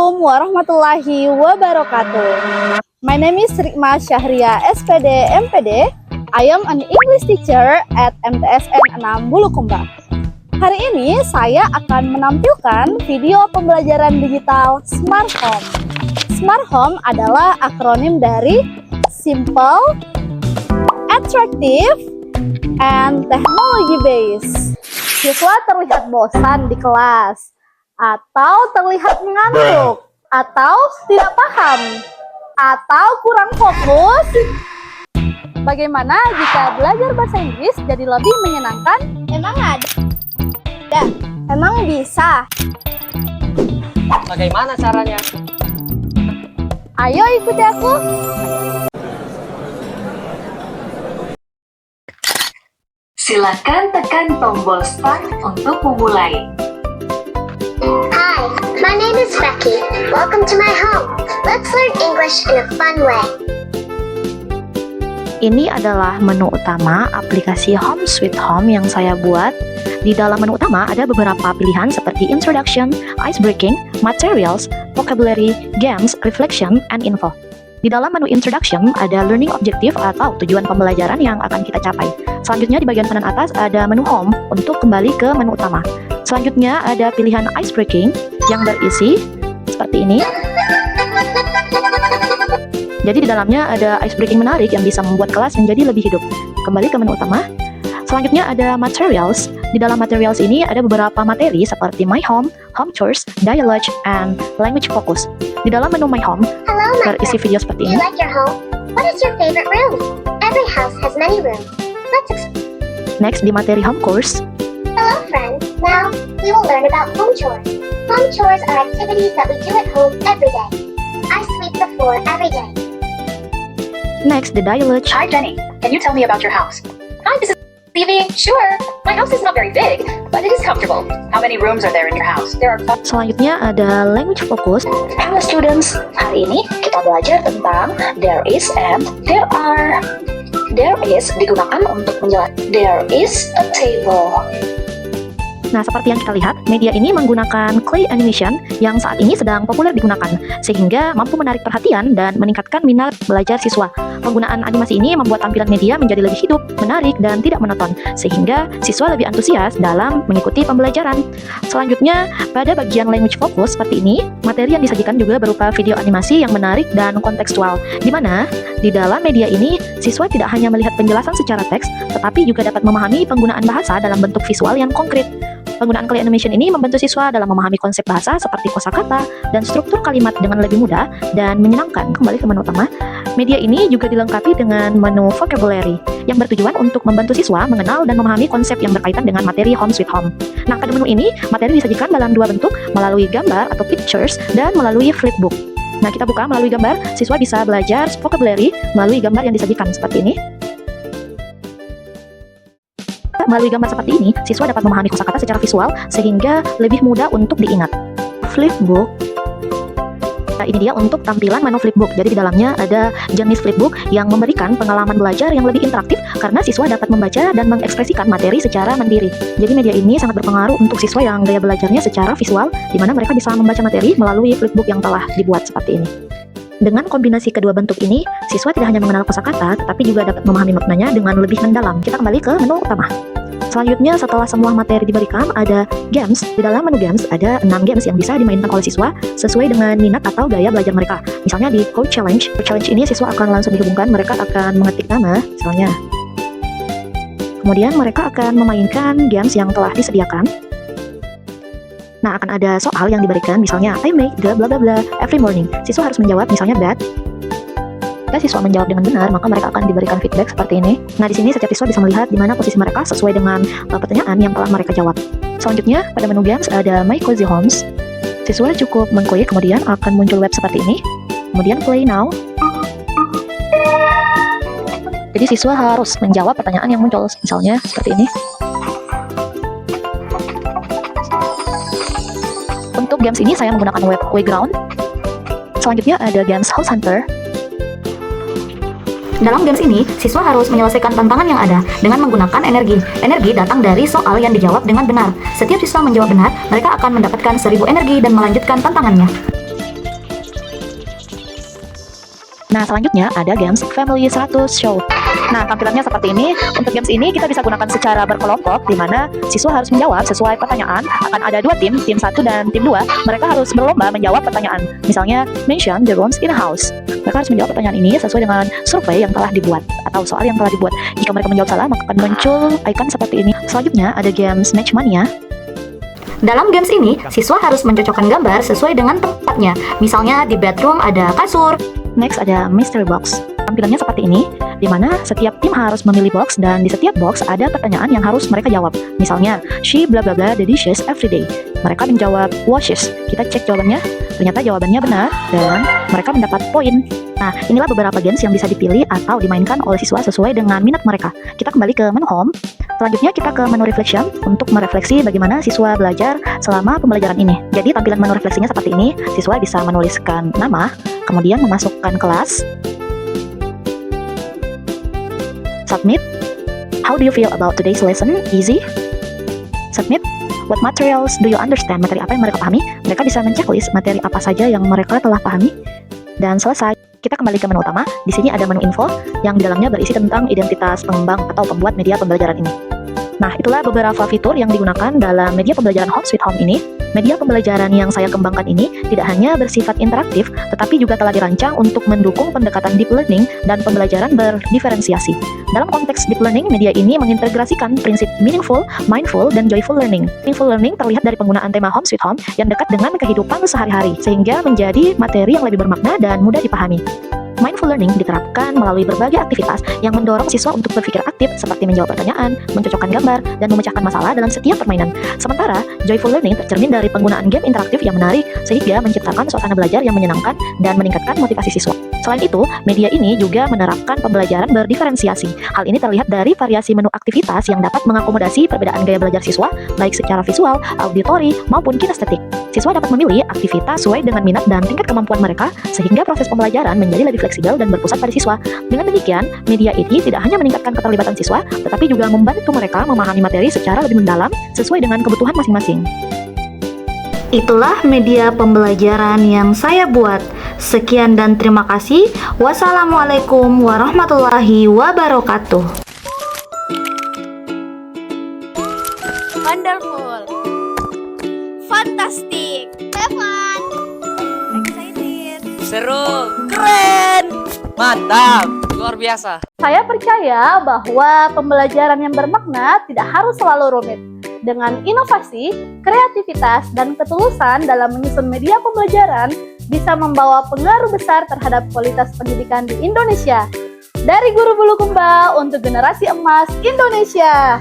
Assalamualaikum warahmatullahi wabarakatuh. My name is Rikma Syahria SPD MPD. I am an English teacher at MTSN 6 Bulukumba. Hari ini saya akan menampilkan video pembelajaran digital Smart Home. Smart Home adalah akronim dari Simple, Attractive, and Technology Based. Siswa terlihat bosan di kelas, atau terlihat mengantuk, atau tidak paham, atau kurang fokus. Bagaimana jika belajar bahasa Inggris jadi lebih menyenangkan? Emang ada? Emang bisa? Bagaimana caranya? Ayo ikuti aku. Silakan tekan tombol Start untuk memulai. Hi, my name is Becky. Welcome to my home. Let's learn English in a fun way. Ini adalah menu utama aplikasi Home Sweet Home yang saya buat. Di dalam menu utama ada beberapa pilihan seperti Introduction, Icebreaking, Materials, Vocabulary, Games, Reflection, and Info. Di dalam menu Introduction ada Learning Objective atau tujuan pembelajaran yang akan kita capai. Selanjutnya di bagian kanan atas ada menu Home untuk kembali ke menu utama. Selanjutnya ada pilihan Icebreaking yang berisi seperti ini. Jadi di dalamnya ada icebreaking menarik yang bisa membuat kelas menjadi lebih hidup. Kembali ke menu utama. Selanjutnya ada Materials. Di dalam Materials ini ada beberapa materi seperti My Home, Home Chores, Dialogue, and Language Focus. Di dalam menu My Home Hello, my berisi friend. video seperti Do you ini. like your home? What is your favorite room? Every house has many rooms. Let's Next di materi Home Course, Hello, friends. Now we will learn about home chores. Home chores are activities that we do at home every day. I sweep the floor every day. next the Dialogue, Hi, Jenny. Can you tell me about your house? Hi, this is Phoebe. Sure. My house is not very big, but it is comfortable. How many rooms are there in your house? There are 5. selanjutnya ada Language Focus. Hello, students. Hari ini kita belajar tentang there is and there are. There is digunakan untuk menjelaskan there is a table. Nah, seperti yang kita lihat, media ini menggunakan clay animation yang saat ini sedang populer digunakan, sehingga mampu menarik perhatian dan meningkatkan minat belajar siswa. Penggunaan animasi ini membuat tampilan media menjadi lebih hidup, menarik, dan tidak monoton, sehingga siswa lebih antusias dalam mengikuti pembelajaran. Selanjutnya, pada bagian language focus seperti ini, materi yang disajikan juga berupa video animasi yang menarik dan kontekstual, di mana di dalam media ini, siswa tidak hanya melihat penjelasan secara teks, tetapi juga dapat memahami penggunaan bahasa dalam bentuk visual yang konkret. Penggunaan clay animation ini membantu siswa dalam memahami konsep bahasa seperti kosakata dan struktur kalimat dengan lebih mudah dan menyenangkan. Kembali ke menu utama, media ini juga dilengkapi dengan menu vocabulary yang bertujuan untuk membantu siswa mengenal dan memahami konsep yang berkaitan dengan materi Home Sweet Home. Nah, pada menu ini, materi disajikan dalam dua bentuk, melalui gambar atau pictures dan melalui flipbook. Nah, kita buka melalui gambar, siswa bisa belajar vocabulary melalui gambar yang disajikan seperti ini. Melalui gambar seperti ini, siswa dapat memahami kosakata secara visual sehingga lebih mudah untuk diingat. Flipbook. Nah, ini dia untuk tampilan menu flipbook. Jadi di dalamnya ada jenis flipbook yang memberikan pengalaman belajar yang lebih interaktif karena siswa dapat membaca dan mengekspresikan materi secara mandiri. Jadi media ini sangat berpengaruh untuk siswa yang gaya belajarnya secara visual, di mana mereka bisa membaca materi melalui flipbook yang telah dibuat seperti ini. Dengan kombinasi kedua bentuk ini, siswa tidak hanya mengenal kosakata, tetapi juga dapat memahami maknanya dengan lebih mendalam. Kita kembali ke menu utama. Selanjutnya, setelah semua materi diberikan, ada games. Di dalam menu games, ada 6 games yang bisa dimainkan oleh siswa sesuai dengan minat atau gaya belajar mereka. Misalnya di Code Challenge. Code Challenge ini siswa akan langsung dihubungkan, mereka akan mengetik nama, misalnya. Kemudian mereka akan memainkan games yang telah disediakan. Nah, akan ada soal yang diberikan, misalnya I make the bla bla bla every morning. Siswa harus menjawab misalnya that. Jika siswa menjawab dengan benar, maka mereka akan diberikan feedback seperti ini. Nah, di sini setiap siswa bisa melihat di mana posisi mereka sesuai dengan pertanyaan yang telah mereka jawab. Selanjutnya, pada menu games ada My Cozy Homes. Siswa cukup mengklik, kemudian akan muncul web seperti ini. Kemudian play now. Jadi siswa harus menjawab pertanyaan yang muncul, misalnya seperti ini. Untuk games ini saya menggunakan web Playground. Selanjutnya ada games House Hunter. Dalam games ini, siswa harus menyelesaikan tantangan yang ada dengan menggunakan energi. Energi datang dari soal yang dijawab dengan benar. Setiap siswa menjawab benar, mereka akan mendapatkan 1000 energi dan melanjutkan tantangannya. Nah, selanjutnya ada games Family 100 Show. Nah, tampilannya seperti ini. Untuk games ini kita bisa gunakan secara berkelompok, di mana siswa harus menjawab sesuai pertanyaan. Akan ada dua tim 1 dan tim 2. Mereka harus berlomba menjawab pertanyaan. Misalnya, mention the rooms in a house. Mereka harus menjawab pertanyaan ini sesuai dengan survei yang telah dibuat atau soal yang telah dibuat. Jika mereka menjawab salah, maka akan muncul icon seperti ini. Selanjutnya ada games Matchmania. Dalam games ini, siswa harus mencocokkan gambar sesuai dengan tempatnya. Misalnya di bedroom ada kasur. Next ada Mystery Box. Tampilannya seperti ini, di mana setiap tim harus memilih box dan di setiap box ada pertanyaan yang harus mereka jawab. Misalnya, she bla bla bla the dishes every day. Mereka menjawab washes. Kita cek jawabannya, ternyata jawabannya benar dan mereka mendapat poin. Nah, inilah beberapa games yang bisa dipilih atau dimainkan oleh siswa sesuai dengan minat mereka. Kita kembali ke menu home. Selanjutnya kita ke menu reflection untuk merefleksi bagaimana siswa belajar selama pembelajaran ini. Jadi tampilan menu refleksinya seperti ini. Siswa bisa menuliskan nama, kemudian memasukkan kelas, submit. How do you feel about today's lesson? Easy. Submit. What materials do you understand? Materi apa yang mereka pahami? Mereka bisa menceklis materi apa saja yang mereka telah pahami. Dan selesai. Kita kembali ke menu utama. Di sini ada menu info yang di dalamnya berisi tentang identitas pengembang atau pembuat media pembelajaran ini. Nah, itulah beberapa fitur yang digunakan dalam media pembelajaran Home Sweet Home ini. Media pembelajaran yang saya kembangkan ini tidak hanya bersifat interaktif, tetapi juga telah dirancang untuk mendukung pendekatan deep learning dan pembelajaran berdiferensiasi. Dalam konteks deep learning, media ini mengintegrasikan prinsip meaningful, mindful, dan joyful learning. Meaningful learning terlihat dari penggunaan tema Home Sweet Home yang dekat dengan kehidupan sehari-hari, sehingga menjadi materi yang lebih bermakna dan mudah dipahami. Mindful learning diterapkan melalui berbagai aktivitas yang mendorong siswa untuk berpikir aktif seperti menjawab pertanyaan, mencocokkan gambar, dan memecahkan masalah dalam setiap permainan. Sementara, joyful learning tercermin dari penggunaan game interaktif yang menarik sehingga menciptakan suasana belajar yang menyenangkan dan meningkatkan motivasi siswa. Selain itu, media ini juga menerapkan pembelajaran berdiferensiasi. Hal ini terlihat dari variasi menu aktivitas yang dapat mengakomodasi perbedaan gaya belajar siswa, baik secara visual, auditori, maupun kinestetik. Siswa dapat memilih aktivitas sesuai dengan minat dan tingkat kemampuan mereka, sehingga proses pembelajaran menjadi lebih fleksibel dan berpusat pada siswa. Dengan demikian, media ini tidak hanya meningkatkan keterlibatan siswa, tetapi juga membantu mereka memahami materi secara lebih mendalam sesuai dengan kebutuhan masing-masing. Itulah media pembelajaran yang saya buat. Sekian dan terima kasih. Wassalamualaikum warahmatullahi wabarakatuh. Wonderful. Fantastic. Have fun. Excited. Seru, keren, mantap, luar biasa. Saya percaya bahwa pembelajaran yang bermakna tidak harus selalu rumit. Dengan inovasi, kreativitas, dan ketulusan dalam menyusun media pembelajaran bisa membawa pengaruh besar terhadap kualitas pendidikan di Indonesia. Dari Guru Bulukumba untuk generasi emas Indonesia.